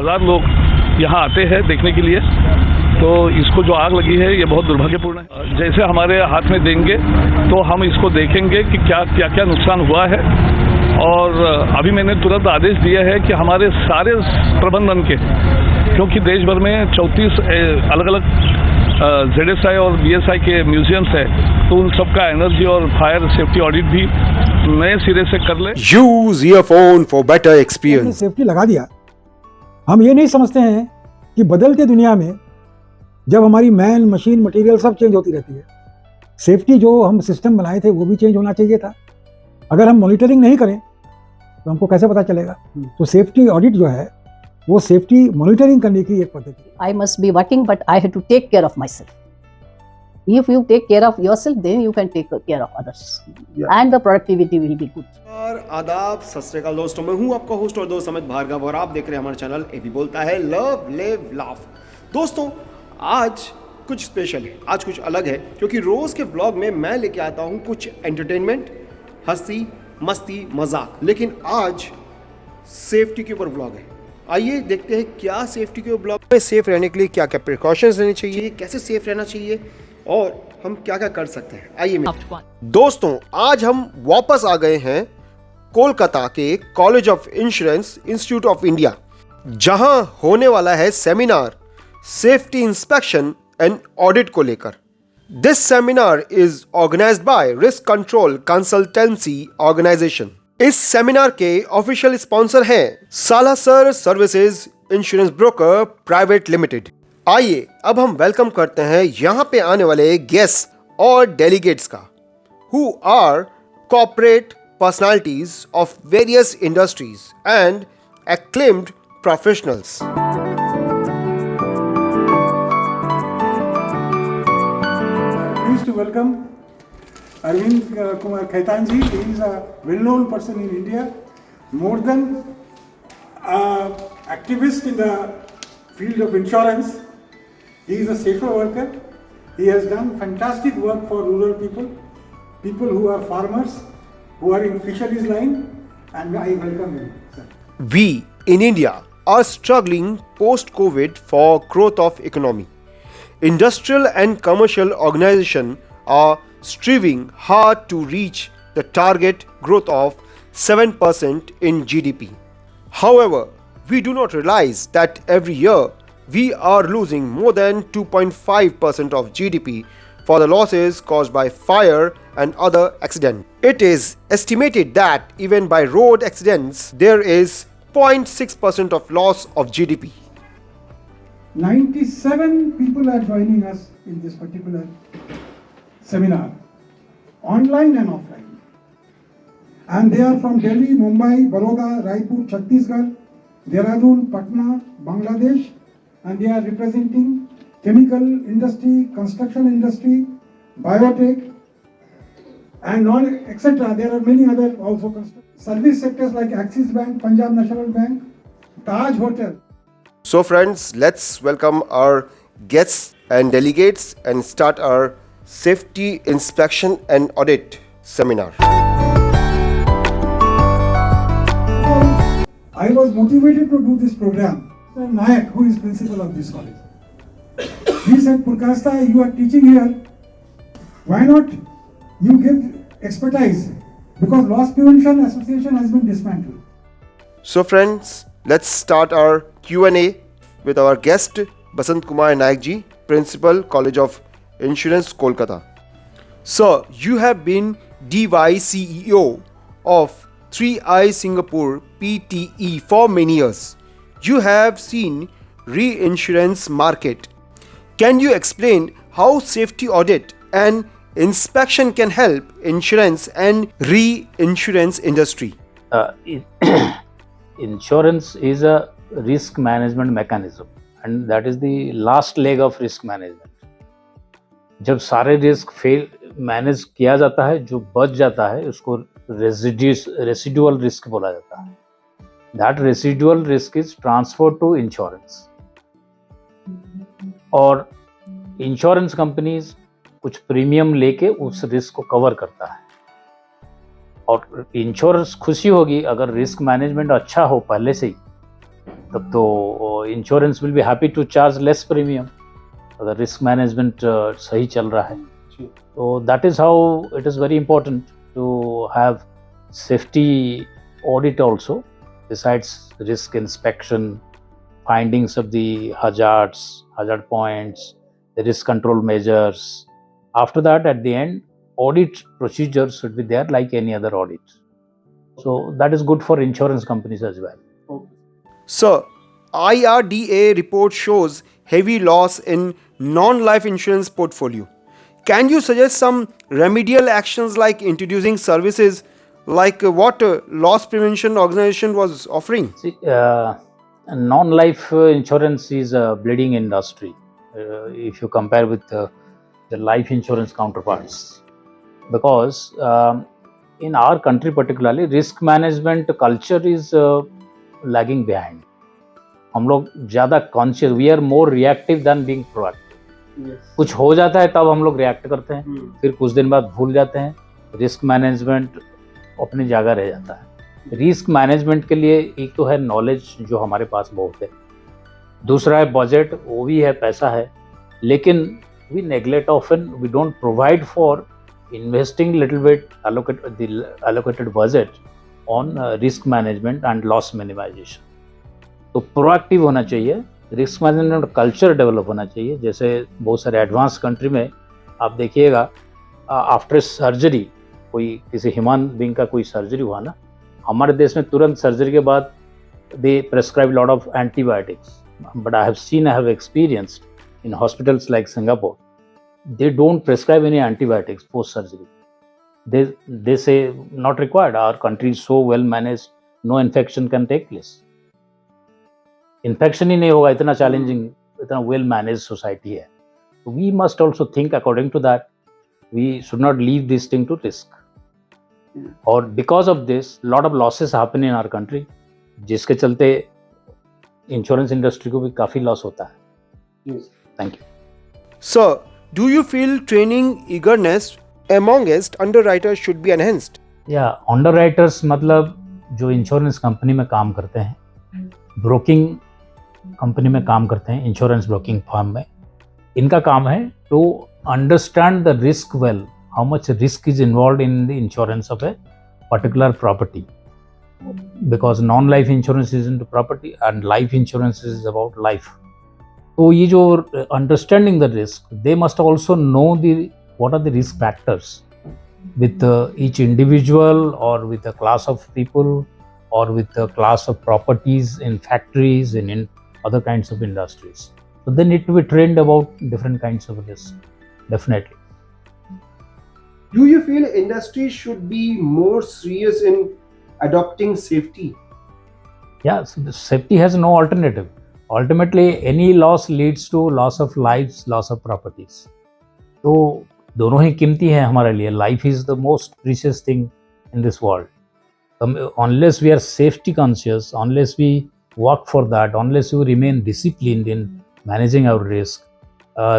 1000 लोग यहाँ आते हैं देखने के लिए। तो इसको जो आग लगी है ये बहुत दुर्भाग्यपूर्ण है। जैसे हमारे हाथ में देंगे तो हम इसको देखेंगे कि क्या क्या नुकसान हुआ है, और अभी मैंने तुरंत आदेश दिया है कि हमारे सारे प्रबंधन के, क्योंकि देश भर में 34 अलग अलग ZSI और BSI के म्यूजियम्स है, तो उन सबका एनर्जी और फायर सेफ्टी ऑडिट भी नए सिरे से कर ले। Use earphone for better experience. Safety लगा दिया। हम ये नहीं समझते हैं कि बदलते दुनिया में जब हमारी मैन मशीन मटेरियल सब चेंज होती रहती है, सेफ्टी जो हम सिस्टम बनाए थे वो भी चेंज होना चाहिए था। अगर हम मॉनिटरिंग नहीं करें तो हमको कैसे पता चलेगा? तो सेफ्टी ऑडिट जो है वो सेफ्टी मॉनिटरिंग करने की एक पद्धति है। I must be working, but I have to take care of myself. If you take care of yourself, then you can take care of others, and the productivity will be good. और आदाब, सत श्री अकाल दोस्तों, मैं हूं आपका host और दोस्त अमित भार्गव और आप देख रहे हैं हमारा चैनल एबी बोलता है लव लिव लाफ। दोस्तों आज कुछ स्पेशल है, आज कुछ अलग है, क्योंकि रोज के ब्लॉग में मैं लेके आता हूं कुछ एंटरटेनमेंट, हंसी मस्ती मजाक, लेकिन आज सेफ्टी के ऊपर ब्लॉग है। आइए देखते हैं क्या सेफ्टी के ब्लॉग में सेफ रहने के लिए क्या क्या प्रिकॉशंस लेने चाहिए, कैसे सेफ रहना चाहिए और हम क्या क्या कर सकते हैं। आइए दोस्तों, आज हम वापस आ गए हैं कोलकाता के college of insurance institute of India, जहां होने वाला है seminar safety inspection and audit को लेकर। This seminar is organised by risk control consultancy organisation. इस सेमिनार के ऑफिशियल स्पॉन्सर हैं Salasar services insurance broker private limited. आइए अब हम वेलकम करते हैं यहां पे आने वाले गेस्ट और डेलीगेट्स का, who are corporate personalities of various industries and acclaimed professionals. Pleased to welcome Arvind Kumar Khaitan ji. He is a well-known person in India, more than activist in the field of insurance. He is a safer worker. He has done fantastic work for rural people who are farmers, who are in fisheries line, and I welcome him, sir. We in India are struggling post-COVID for growth of economy. Industrial and commercial organizations are striving hard to reach the target growth of 7% in GDP. However, we do not realize that every year we are losing more than 2.5% of GDP for the losses caused by fire and other accidents. It is estimated that even by road accidents, there is 0.6% of loss of GDP. 97 people are joining us in this particular seminar, online and offline. And they are from Delhi, Mumbai, Baroda, Raipur, Chhattisgarh, Dehradun, Patna, Bangladesh, and they are representing chemical industry, construction industry, biotech, and non etc. There are many other also service sectors like Axis Bank, Punjab National Bank, Taj Hotel. So friends, let's welcome our guests and delegates and start our safety inspection and audit seminar. I was motivated to do this program. Mr. Nayak, who is principal of this college, he said, Purkayastha, you are teaching here. Why not you give expertise? Because Loss Prevention Association has been dismantled. So friends, let's start our Q&A with our guest Basant Kumar Nayak ji, Principal, College of Insurance, Kolkata. Sir, you have been DY CEO of 3i Singapore PTE for many years. You have seen reinsurance market. Can you explain how safety audit and inspection can help insurance and reinsurance industry? Insurance is a risk management mechanism and that is the last leg of risk management. जब सारे risk manage किया जाता है, जो बच जाता है उसको रेसिडुअल रिस्क बोला जाता है. That residual risk is transfer to insurance. और इंश्योरेंस कंपनीज कुछ प्रीमियम लेके उस रिस्क को कवर करता है. और इंश्योरेंस खुशी होगी अगर रिस्क मैनेजमेंट अच्छा हो पहले से ही, तब तो insurance will be happy to charge less premium अगर रिस्क मैनेजमेंट सही चल रहा है. तो that is how it is very important to have safety audit also besides risk inspection, findings of the hazards, hazard points, the risk control measures. After that, at the end, audit procedures should be there like any other audit. So that is good for insurance companies as well. Sir, IRDA report shows heavy loss in non-life insurance portfolio. Can you suggest some remedial actions like introducing services like what loss prevention organization was offering? See, non-life insurance is a bleeding industry if you compare with the life insurance counterparts, because in our country particularly risk management culture is lagging behind. हम लोग ज़्यादा conscious, we are more reactive than being proactive. कुछ हो जाता है तब हम लोग रिएक्ट करते हैं, फिर कुछ दिन बाद भूल जाते हैं. रिस्क मैनेजमेंट अपनी जगह रह जाता है. रिस्क मैनेजमेंट के लिए एक तो है नॉलेज जो हमारे पास बहुत है, दूसरा है बजट, वो भी है, पैसा है, लेकिन we neglect often, we don't provide for investing little bit allocated budget on risk management and loss minimisation. तो प्रोएक्टिव होना चाहिए, रिस्क मैनेजमेंट कल्चर डेवलप होना चाहिए. जैसे बहुत सारे एडवांस कंट्री में आप देखिएगा, आफ्टर सर्जरी, कोई किसी ह्यूमन बीइंग का कोई सर्जरी हुआ ना, हमारे देश में तुरंत सर्जरी के बाद they prescribe lot of antibiotics. But I have experienced in hospitals like Singapore, they don't prescribe any antibiotics post surgery. they say not required, our country is so well managed, no infection can take place. Infection ही नहीं होगा, इतना challenging, इतना well manage society है. We must also think according to that. We should not leave this thing to risk. और because of this lot of losses happen in our country, जिसके चलते insurance industry को भी काफ़ी loss होता है. Thank you. Sir, do you feel training eagerness amongst underwriters should be enhanced? या underwriters मतलब जो इंश्योरेंस कंपनी में काम करते हैं, ब्रोकिंग कंपनी में काम करते हैं, इंश्योरेंस ब्रोकिंग फर्म में, इनका काम है to understand the risk well, how much risk is involve in the insurance of a particular property, because non life insurance is into property and life insurance is about life. तो ये जो understanding the risk, they must also know the what are the risk factors with each individual or with a class of people or with a class of properties in factories and in other kinds of industries. So they need to be trained about different kinds of risk, definitely. Do you feel industry should be more serious in adopting safety? Yeah, so the safety has no alternative. Ultimately, any loss leads to loss of lives, loss of properties. So दोनों ही कीमती हैं हमारे लिए. Life is the most precious thing in this world. Unless we are safety conscious, unless we work for that, unless we remain disciplined in managing our risk,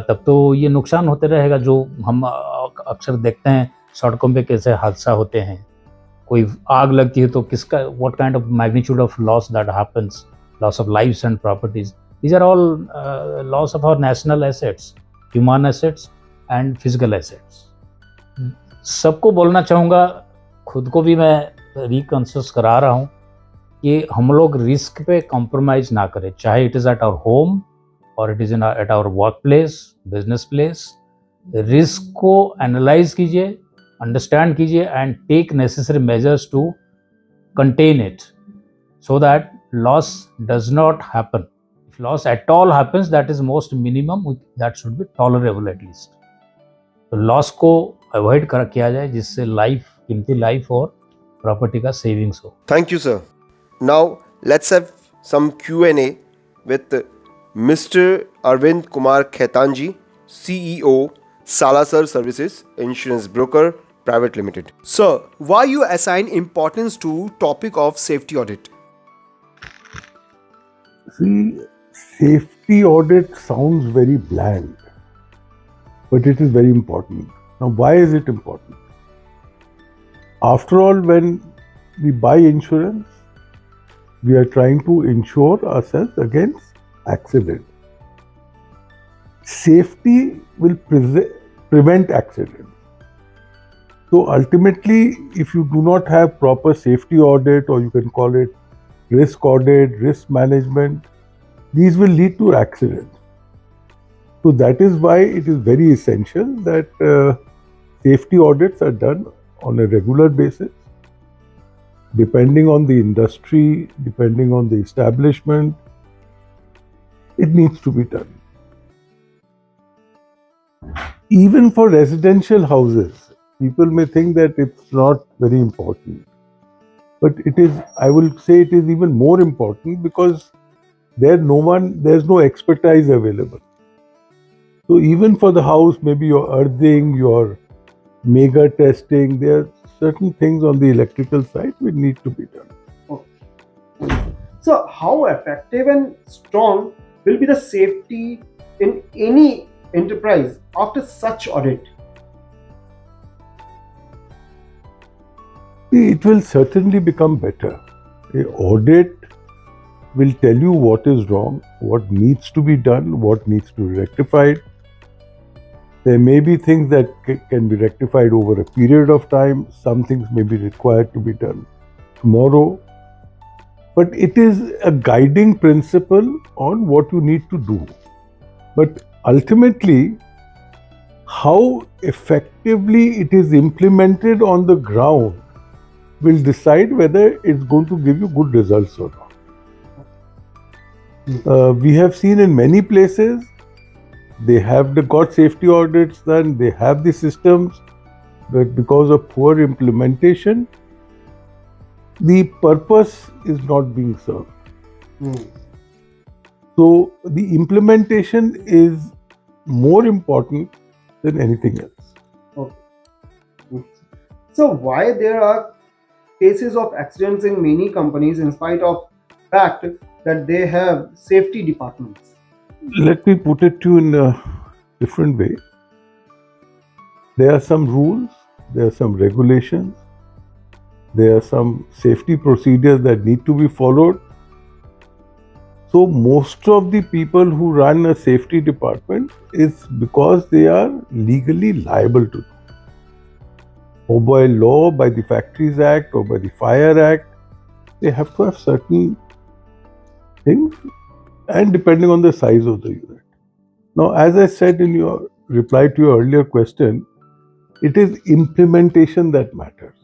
तब तो ये नुकसान होते रहेगा. जो हम अक्सर देखते हैं सड़कों पे कैसे हादसा होते हैं, कोई आग लगती है तो किसका, what kind of magnitude of loss that happens, loss of lives and properties. These are all loss of our national assets, human assets and physical assets. सबको बोलना चाहूँगा, खुद को भी मैं रिकॉन्शियस करा रहा हूँ कि हम लोग रिस्क पे कॉम्प्रोमाइज़ ना करें, चाहे it is at our home और it is in at our work place, business place. Risk को एनालाइज कीजिए, अंडरस्टैंड कीजिए and take necessary measures to contain it so that loss does not happen. If loss at all happens, that is most minimum, that should be tolerable at least. तो loss को avoid किया जाए जिससे life, कीमती life और property का savings हो. Thank you, sir. Now let's have some Q&A with Mr. Arvind Kumar Khaitanji, CEO, Salasar Services Insurance Broker Private Limited. Sir, why you assign importance to topic of safety audit? See, safety audit sounds very bland, but it is very important. Now, why is it important? After all, when we buy insurance, we are trying to ensure ourselves against accident. Safety will prevent accidents. So ultimately, if you do not have proper safety audit, or you can call it risk audit, risk management, these will lead to accidents. So that is why it is very essential that safety audits are done on a regular basis. Depending on the industry, depending on the establishment, it needs to be done. Even for residential houses, people may think that it's not very important. But it is, I will say it is even more important, because there's no expertise available. So even for the house, maybe your earthing, your mega testing, there are certain things on the electrical side which need to be done. So how effective and strong will be the safety in any enterprise after such audit? It will certainly become better. An audit will tell you what is wrong, what needs to be done, what needs to be rectified. There may be things that can be rectified over a period of time. Some things may be required to be done tomorrow. But it is a guiding principle on what you need to do. But ultimately, how effectively it is implemented on the ground will decide whether it's going to give you good results or not. We have seen in many places, they have got safety audits done, they have the systems, but because of poor implementation, the purpose is not being served. So the implementation is more important than anything else. Okay. So why there are cases of accidents in many companies in spite of fact that they have safety departments? Let me put it to you in a different way. There are some rules, there are some regulations, there are some safety procedures that need to be followed. So most of the people who run a safety department is because they are legally liable to do. Or by law, by the Factories Act or by the Fire Act, they have to have certain things, and depending on the size of the unit. Now, as I said in your reply to your earlier question, it is implementation that matters.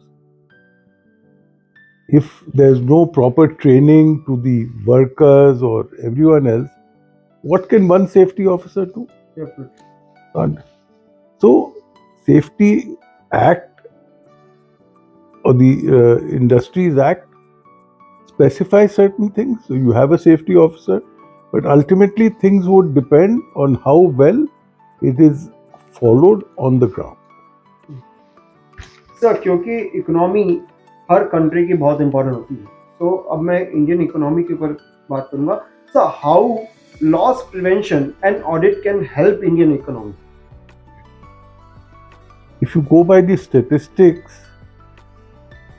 If there's no proper training to the workers or everyone else, what can one safety officer do? Can't. So, Safety Act or the Industries Act specifies certain things. So you have a safety officer, but ultimately things would depend on how well it is followed on the ground. Sir क्योंकि economy हर country की बहुत important होती है, तो अब मैं Indian economy के ऊपर बात करूंगा. So how loss prevention and audit can help Indian economy? If you go by the statistics,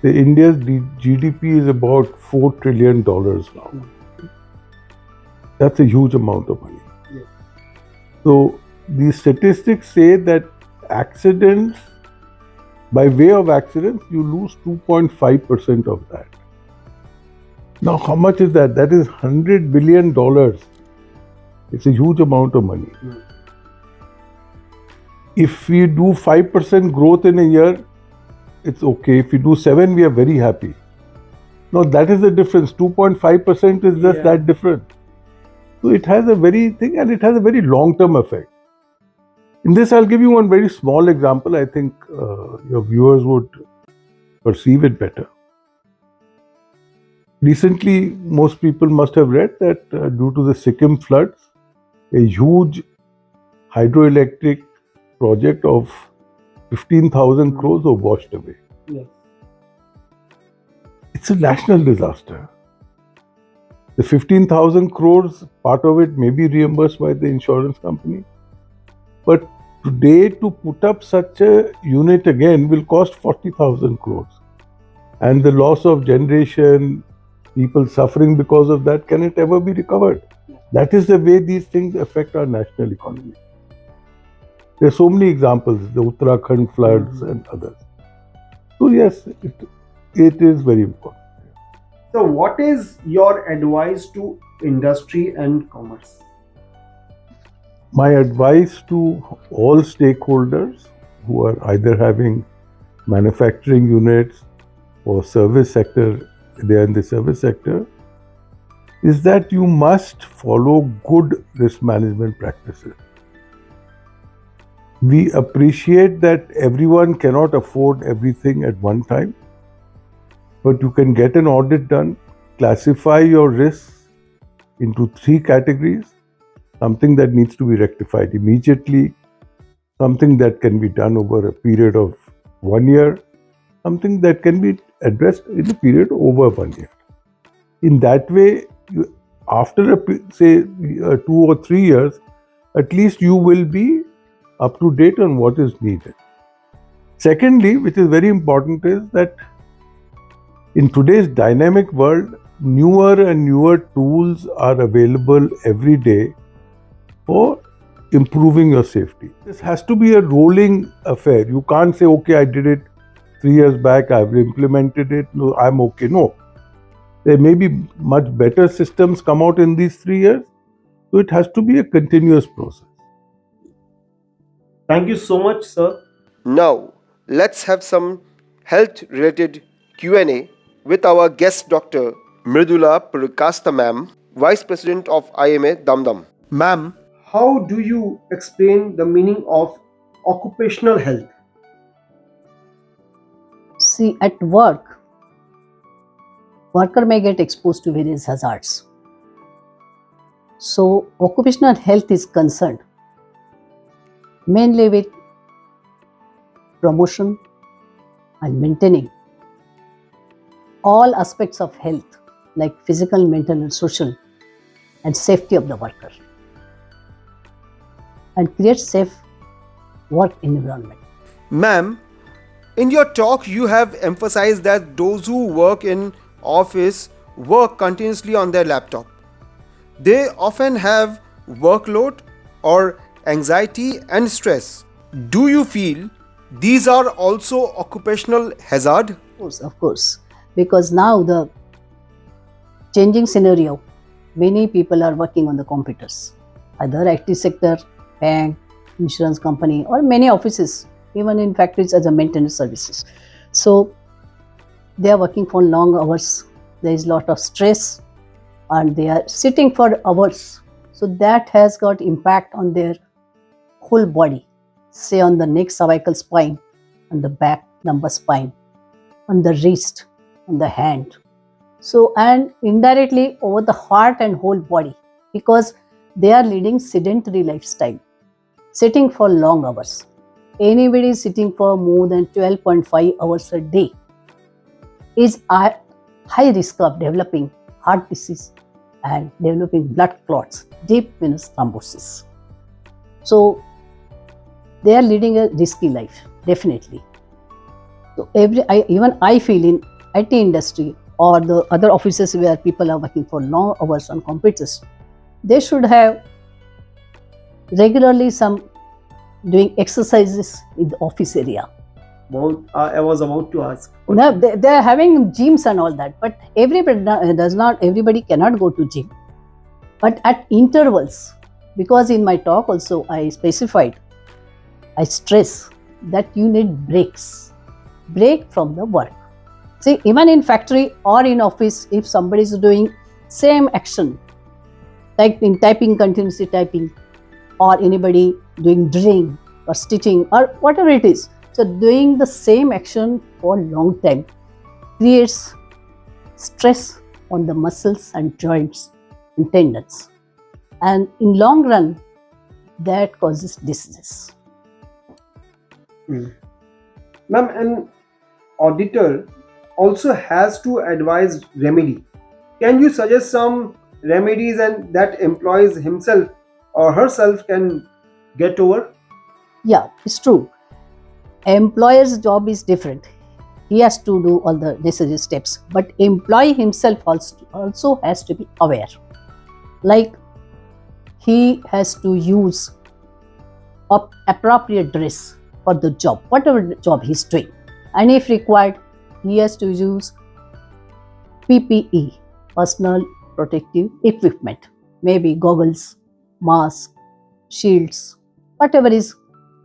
India's GDP is about $4 trillion now. That's a huge amount of money. Yes. So the statistics say that accidents, by way of accidents, you lose 2.5% of that. Now, how much is that? That is $100 billion. It's a huge amount of money. If we do 5% growth in a year, it's okay. If we do 7, we are very happy. Now, that is the difference. 2.5% is just that difference. So it has a very thing, and it has a very long-term effect. In this, I'll give you one very small example. I think your viewers would perceive it better. Recently, most people must have read that due to the Sikkim floods, a huge hydroelectric project of 15,000 crores were washed away. Yes. It's a national disaster. The 15,000 crores, part of it may be reimbursed by the insurance company. But today, to put up such a unit again will cost 40,000 crores. And the loss of generation, people suffering because of that, can it ever be recovered? That is the way these things affect our national economy. There are so many examples, the Uttarakhand floods and others. So yes, it is very important. So what is your advice to industry and commerce? My advice to all stakeholders who are either having manufacturing units or service sector, they are in the service sector, is that you must follow good risk management practices. We appreciate that everyone cannot afford everything at one time, but you can get an audit done, classify your risks into 3 categories: something that needs to be rectified immediately, something that can be done over a period of 1 year, something that can be addressed in a period over 1 year. In that way, after say 2 or 3 years, at least you will be up to date on what is needed. Secondly, which is very important, is that in today's dynamic world, newer and newer tools are available every day for improving your safety. This has to be a rolling affair. You can't say, okay, I did it 3 years back, I've implemented it, no, I'm okay. No. There may be much better systems come out in these 3 years. So it has to be a continuous process. Thank you so much, sir. Now, let's have some health-related Q&A with our guest doctor, MRIDULA Purkayasthha ma'am, Vice President of IMA Damdam. Ma'am, how do you explain the meaning of occupational health? See, at work, worker may get exposed to various hazards. So, occupational health is concerned mainly with promotion and maintaining all aspects of health, like physical, mental, and social, and safety of the worker, and create safe work environment. Ma'am, in your talk, you have emphasized that those who work in office work continuously on their laptop. They often have workload or anxiety and stress. Do you feel these are also occupational hazard? Of course, because now the changing scenario, many people are working on the computers, either IT sector, bank, insurance company, or many offices, even in factories as a maintenance services. So they are working for long hours. There is a lot of stress and they are sitting for hours. So that has got impact on their whole body, say on the neck, cervical spine, on the back, lumbar spine, on the wrist, on the hand. So, and indirectly over the heart and whole body, because they are leading sedentary lifestyle, sitting for long hours. Anybody sitting for more than 12.5 hours a day is at high risk of developing heart disease and developing blood clots, deep venous thrombosis. So they are leading a risky life, definitely. So even I feel in IT industry or the other offices where people are working for long hours on computers, they should have regularly some doing exercises in the office area. I was about to ask. No, they are having gyms and all that, but everybody cannot go to gym. But at intervals, because in my talk also I specified, I stress that you need break from the work. See, even in factory or in office, if somebody is doing same action, like in typing, continuously typing, or anybody doing drilling or stitching or whatever it is, so doing the same action for a long time creates stress on the muscles and joints and tendons. And in long run, that causes diseases. Ma'am, an auditor also has to advise remedy. Can you suggest some remedies and that employees himself or herself can get over? Yeah, it's true. Employer's job is different. he has to do all the necessary steps, but employee himself also has to be aware. Like he has to use appropriate dress for the job, whatever job he's doing, and if required, he has to use PPE, personal protective equipment, maybe goggles, mask, shields, whatever is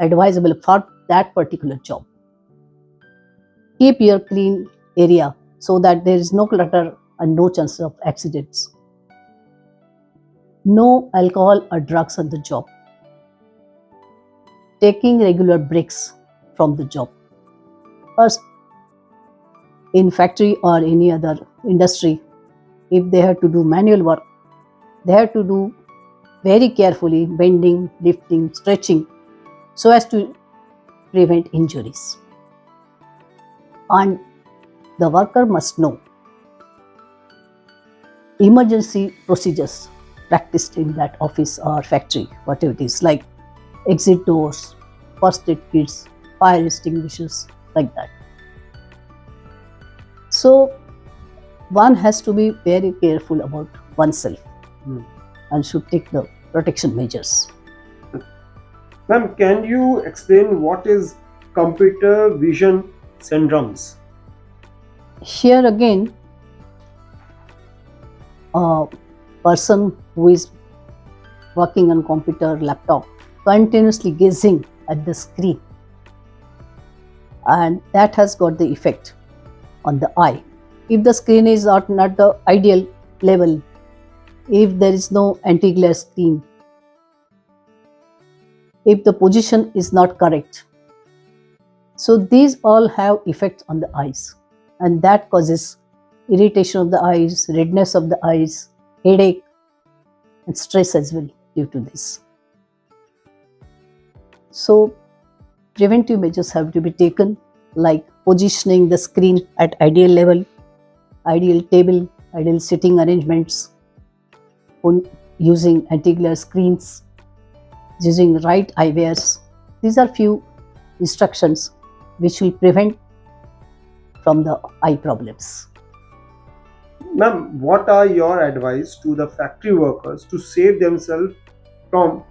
advisable for that particular job. Keep your clean area so that there is no clutter and no chance of accidents. No alcohol or drugs on the job. Taking regular breaks from the job. First, in factory or any other industry, if they have to do manual work, they have to do very carefully bending, lifting, stretching so as to prevent injuries. And the worker must know emergency procedures practiced in that office or factory, whatever it is, like exit doors, first aid kits, fire extinguishers, like that. So one has to be very careful about oneself and should take the protection measures. Ma'am, can you explain what is computer vision syndromes? Here again, a person who is working on computer, laptop, continuously gazing at the screen, and that has got the effect on the eye. If the screen is not the ideal level, if there is no anti-glare screen, if the position is not correct, so these all have effects on the eyes, and that causes irritation of the eyes, redness of the eyes, headache, and stress as well due to this. So preventive measures have to be taken, like positioning the screen at ideal level, ideal table, ideal sitting arrangements, using anti-glare screens, using right eyewears. These are few instructions which will prevent from the eye problems. Ma'am, what are your advice to the factory workers to save themselves from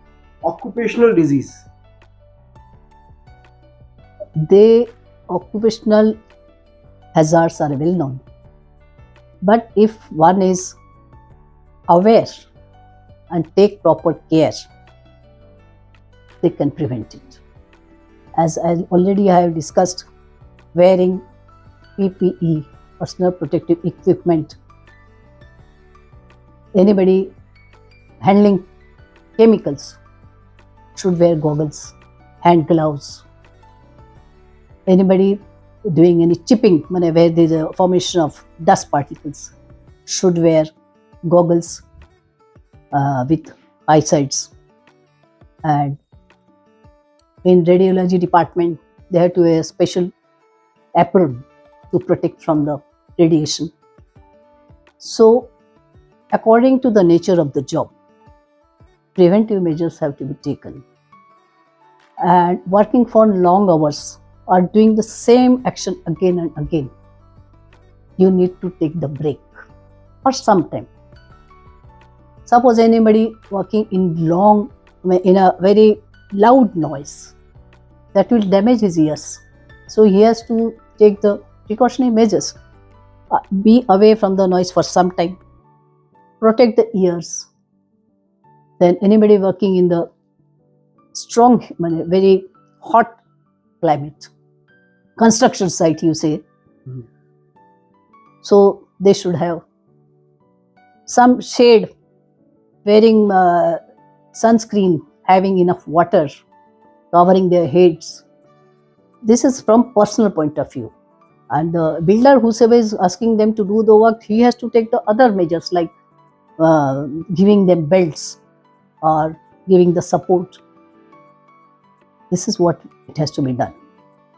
occupational disease? Occupational hazards are well known, but if one is aware and take proper care, they can prevent it. As I already have discussed, wearing PPE, personal protective equipment, anybody handling chemicals should wear goggles, hand gloves. Anybody doing any chipping, where there is a formation of dust particles, should wear goggles with eyesights. And in radiology department, they have to wear a special apron to protect from the radiation. So, according to the nature of the job, preventive measures have to be taken. And working for long hours or doing the same action again and again, you need to take the break for some time. Suppose anybody working in a very loud noise, that will damage his ears. So he has to take the precautionary measures. Be away from the noise for some time. Protect the ears. Then anybody working in the strong, very hot climate, construction site you say, so they should have some shade, wearing sunscreen, having enough water, covering their heads. This is from personal point of view. And the builder, whosoever is asking them to do the work, he has to take the other measures like giving them belts or giving the support. This is what it has to be done.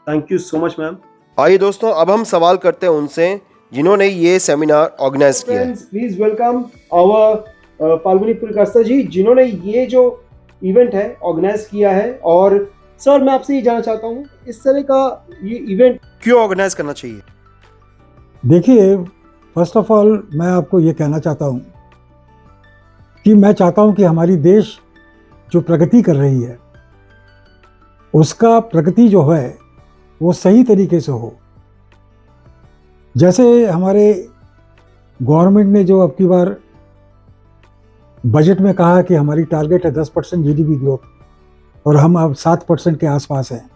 Thank you so much ma'am. आइए दोस्तों, अब हम सवाल करते हैं उनसे जिन्होंने ये सेमिनार ऑर्गेनाइज किया है. प्लीज वेलकम आवर फाल्गुनी पुरकायस्था जी, जिन्होंने ये जो इवेंट है ऑर्गेनाइज किया है और सर मैं आपसे ये जानना चाहता हूँ, इस तरह का ये इवेंट क्यों ऑर्गेनाइज करना चाहिए? देखिए, फर्स्ट ऑफ ऑल मैं आपको ये कहना चाहता हूँ कि मैं चाहता हूँ कि हमारी देश जो प्रगति कर रही है उसका प्रगति जो है वो सही तरीके से हो। जैसे हमारे गवर्नमेंट ने जो अब की बार बजट में कहा कि हमारी टारगेट है 10% जीडीपी ग्रोथ और हम अब 7% के आसपास हैं।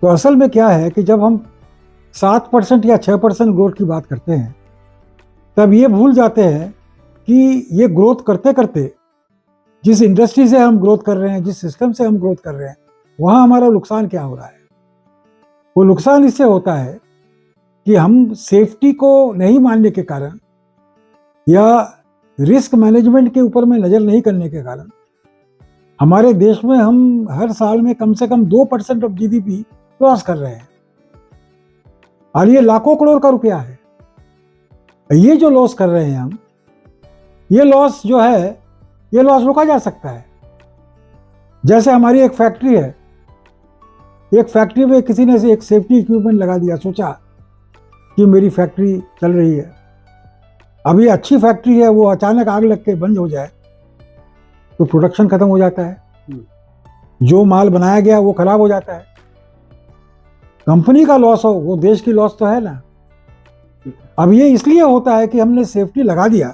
तो असल में क्या है कि जब हम 7% या 6% ग्रोथ की बात करते हैं तब ये भूल जाते हैं कि ये ग्रोथ करते करते जिस इंडस्ट्री से हम ग्रोथ कर रहे हैं, जिस सिस्टम से हम ग्रोथ कर रहे हैं, वहाँ हमारा नुकसान क्या हो रहा है। वो नुकसान इससे होता है कि हम सेफ्टी को नहीं मानने के कारण या रिस्क मैनेजमेंट के ऊपर में नज़र नहीं करने के कारण हमारे देश में हम हर साल में कम से कम 2% ऑफ जीडीपी लॉस कर रहे हैं और ये लाखों करोड़ का रुपया है। ये जो लॉस कर रहे हैं हम, ये लॉस जो है ये लॉस रोका जा सकता है। जैसे हमारी एक फैक्ट्री है, एक फैक्ट्री में किसी ने से एक सेफ्टी इक्विपमेंट लगा दिया, सोचा कि मेरी फैक्ट्री चल रही है। अब ये अच्छी फैक्ट्री है, वो अचानक आग लग के बंद हो जाए तो प्रोडक्शन खत्म हो जाता है, जो माल बनाया गया वो खराब हो जाता है। कंपनी का लॉस हो, वो देश की लॉस तो है ना। अब ये इसलिए होता है कि हमने सेफ्टी लगा दिया।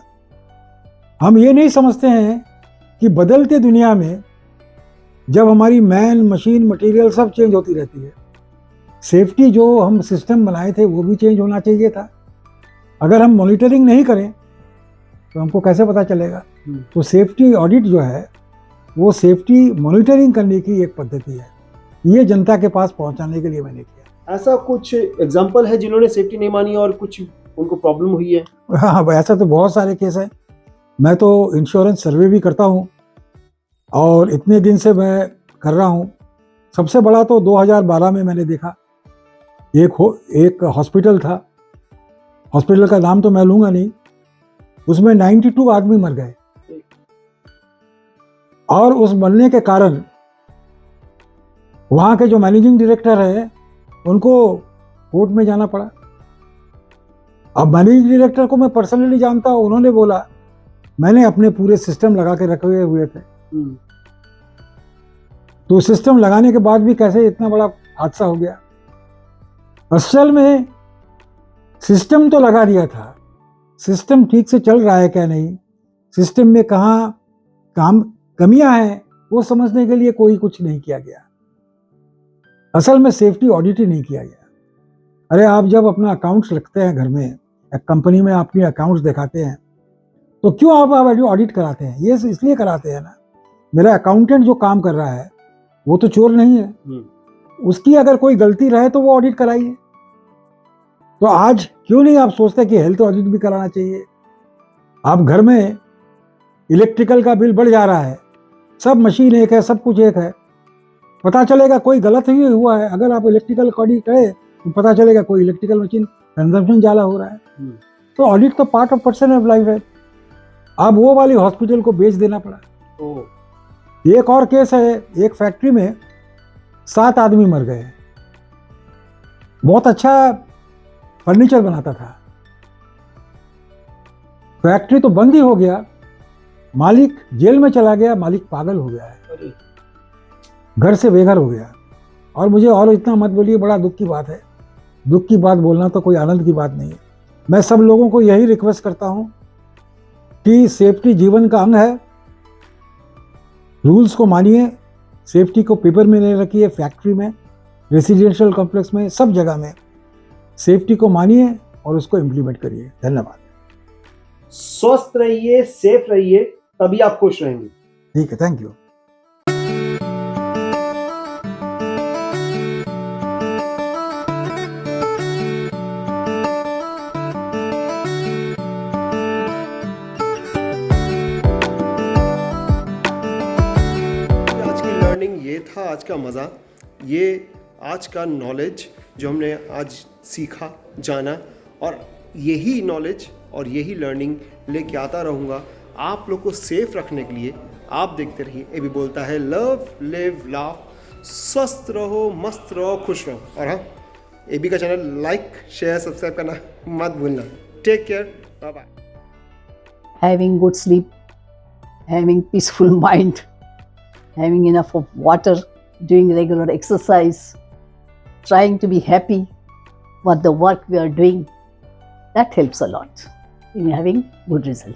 हम ये नहीं समझते हैं कि बदलते दुनिया में जब हमारी मैन मशीन मटेरियल सब चेंज होती रहती है, सेफ्टी जो हम सिस्टम बनाए थे वो भी चेंज होना चाहिए था। अगर हम मॉनिटरिंग नहीं करें तो हमको कैसे पता चलेगा। तो सेफ्टी ऑडिट जो है वो सेफ्टी मॉनिटरिंग करने की एक पद्धति है, ये जनता के पास पहुंचाने के लिए मैंने किया। ऐसा कुछ एग्जांपल है जिन्होंने सेफ्टी नहीं मानी और कुछ उनको प्रॉब्लम हुई है? हाँ, ऐसा तो बहुत सारे केस हैं। मैं तो इंश्योरेंस सर्वे भी करता हूँ और इतने दिन से मैं कर रहा हूँ। सबसे बड़ा तो 2012 में मैंने देखा, एक हॉस्पिटल था, हॉस्पिटल का नाम तो मैं लूँगा नहीं, उसमें 92 आदमी मर गए और उस मरने के कारण वहाँ के जो मैनेजिंग डायरेक्टर है उनको कोर्ट में जाना पड़ा। अब मैनेजिंग डायरेक्टर को मैं पर्सनली जानता हूँ, उन्होंने बोला मैंने अपने पूरे सिस्टम लगा के रखे हुए थे। तो सिस्टम लगाने के बाद भी कैसे इतना बड़ा हादसा हो गया। असल में सिस्टम तो लगा दिया था, सिस्टम ठीक से चल रहा है क्या नहीं, सिस्टम में कहाँ कमियां हैं वो समझने के लिए कोई कुछ नहीं किया गया। असल में सेफ्टी ऑडिट ही नहीं किया गया। अरे आप जब अपना अकाउंट्स रखते हैं घर में, कंपनी में अपनी अकाउंट्स दिखाते हैं, तो क्यों आप ऑडिट कराते हैं? ये इसलिए कराते हैं ना, मेरा अकाउंटेंट जो काम कर रहा है वो तो चोर नहीं है, उसकी अगर कोई गलती रहे तो वो ऑडिट कराइए। तो आज क्यों नहीं आप सोचते कि हेल्थ ऑडिट भी कराना चाहिए? आप घर में इलेक्ट्रिकल का बिल बढ़ जा रहा है, सब मशीन एक है, सब कुछ एक है, पता चलेगा कोई गलत ही हुआ है। अगर आप इलेक्ट्रिकल ऑडिट करें तो पता चलेगा कोई इलेक्ट्रिकल मशीन कंजम्पशन ज़्यादा हो रहा है। तो ऑडिट तो part of person of life है। अब वो वाली हॉस्पिटल को बेच देना पड़ा। एक और केस है, एक फैक्ट्री में 7 आदमी मर गए। बहुत अच्छा फर्नीचर बनाता था, फैक्ट्री तो बंद ही हो गया, मालिक जेल में चला गया, मालिक पागल हो गया है, घर से बेघर हो गया। और मुझे और इतना मत बोलिए, बड़ा दुख की बात है। दुख की बात बोलना तो कोई आनंद की बात नहीं है। मैं सब लोगों को यही रिक्वेस्ट करता हूं कि सेफ्टी जीवन का अंग है, रूल्स को मानिए, सेफ्टी को पेपर में नहीं रखिए, फैक्ट्री में, रेसिडेंशियल कॉम्प्लेक्स में, सब जगह में सेफ्टी को मानिए और उसको इम्प्लीमेंट करिए। धन्यवाद। स्वस्थ रहिए, सेफ रहिए, तभी आप खुश रहेंगे। ठीक है, थैंक यू। आज की लर्निंग ये था, आज का मज़ा, ये आज का नॉलेज जो हमने आज सीखा, जाना, और यही नॉलेज और यही लर्निंग लेके आता रहूँगा आप लोग को सेफ रखने के लिए। आप देखते रहिए, ये भी बोलता है लव लिव लाफ। स्वस्थ रहो, मस्त रहो, खुश रहो। और हाँ, एबी का चैनल लाइक, शेयर, सब्सक्राइब करना मत भूलना। Take care, bye bye. Having good sleep, having peaceful mind, having enough of water, doing regular exercise, trying to be happy for the work we are doing, that helps a lot in having good results.